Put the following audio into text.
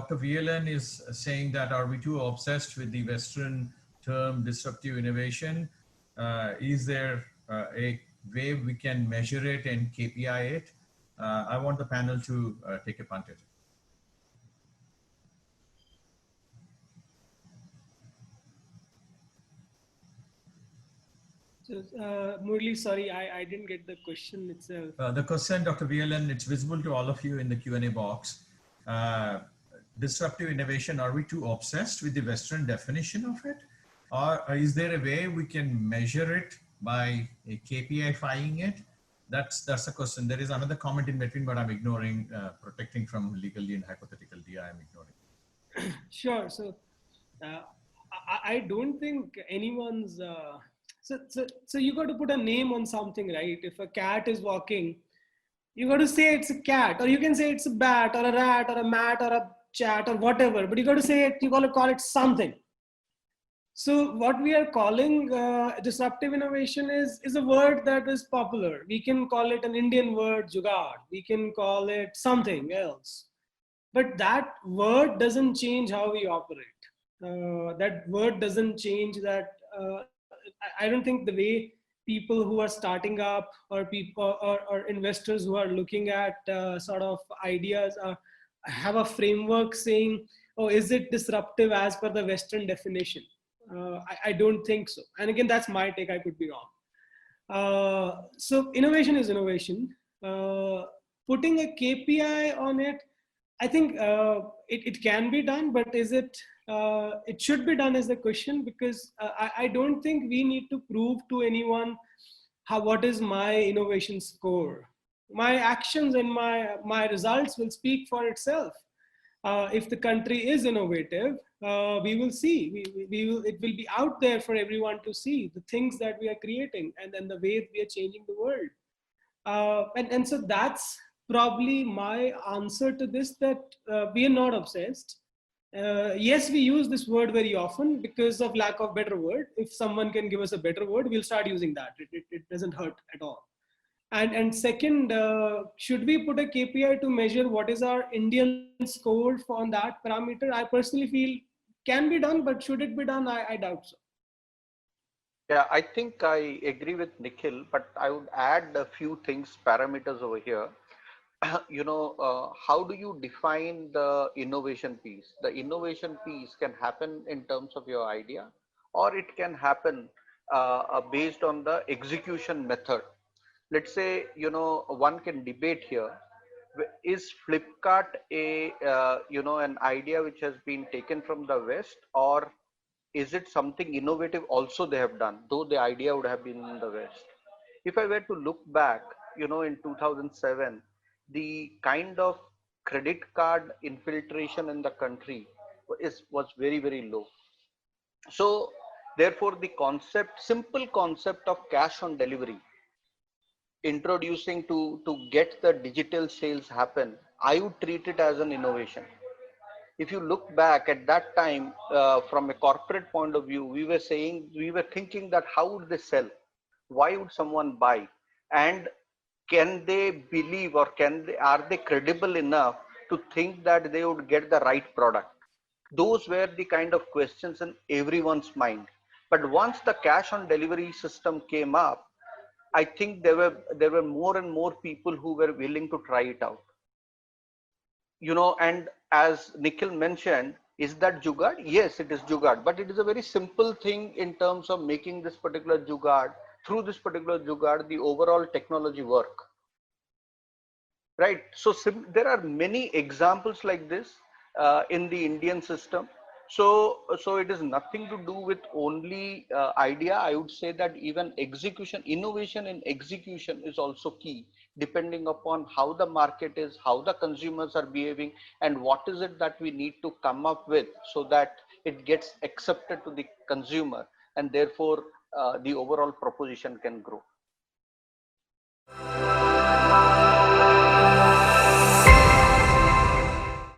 Dr. VLN is saying that are we too obsessed with the Western term disruptive innovation? Is there a way we can measure it and KPI it? I want the panel to take a punt at it. So, Murli, sorry, I didn't get the question itself. The question, Dr. VLN, it's visible to all of you in the Q&A box. Disruptive innovation, are we too obsessed with the Western definition of it? Or is there a way we can measure it by KPI-fying it? That's a question. There is another comment in between, but I'm ignoring, protecting from legally and hypothetical DI, I'm ignoring. Sure. So I don't think anyone's, so you got to put a name on something, right? If a cat is walking, you got to say it's a cat, or you can say it's a bat or a rat or a mat or a chat or whatever, but you got to say it, you got to call it something. So what we are calling disruptive innovation is a word that is popular. We can call it an Indian word, jugaad. We can call it something else. But that word doesn't change how we operate. That word doesn't change that. I don't think the way people who are starting up or people or investors who are looking at sort of ideas have a framework saying, oh, is it disruptive as per the Western definition? I don't think so. And again, that's my take. I could be wrong. So innovation is innovation. Putting a KPI on it, I think it can be done, but is it? It should be done is the question, because I don't think we need to prove to anyone what is my innovation score. My actions and my results will speak for itself. If the country is innovative, we will see. It will be out there for everyone to see the things that we are creating and then the way we are changing the world. And so that's probably my answer to this, that we are not obsessed. Yes, we use this word very often because of lack of better word. If someone can give us a better word, we'll start using that. It doesn't hurt at all. And second, should we put a KPI to measure what is our Indian score on that parameter? I personally feel can be done, but should it be done? I doubt so. Yeah, I think I agree with Nikhil, but I would add a few things, parameters over here. How do you define the innovation piece? The innovation piece can happen in terms of your idea, or it can happen based on the execution method. Let's say, one can debate here, is Flipkart an idea which has been taken from the West, or is it something innovative also they have done, though the idea would have been in the West? If I were to look back, in 2007, the kind of credit card infiltration in the country was very, very low. So therefore the simple concept of cash on delivery, introducing to get the digital sales happen, I would treat it as an innovation. If you look back at that time, from a corporate point of view, we were thinking that how would they sell? Why would someone buy? And can they believe, or are they credible enough to think that they would get the right product? Those were the kind of questions in everyone's mind. But once the cash on delivery system came up, I think there were more and more people who were willing to try it out. And as Nikhil mentioned, is that jugaad? Yes, it is jugaad, but it is a very simple thing in terms of making this particular jugaad, through this particular jugaad, the overall technology work. Right. So there are many examples like this in the Indian system. So it is nothing to do with only idea. I would say that even execution, innovation in execution is also key, depending upon how the market is, how the consumers are behaving, and what is it that we need to come up with so that it gets accepted to the consumer, and therefore the overall proposition can grow.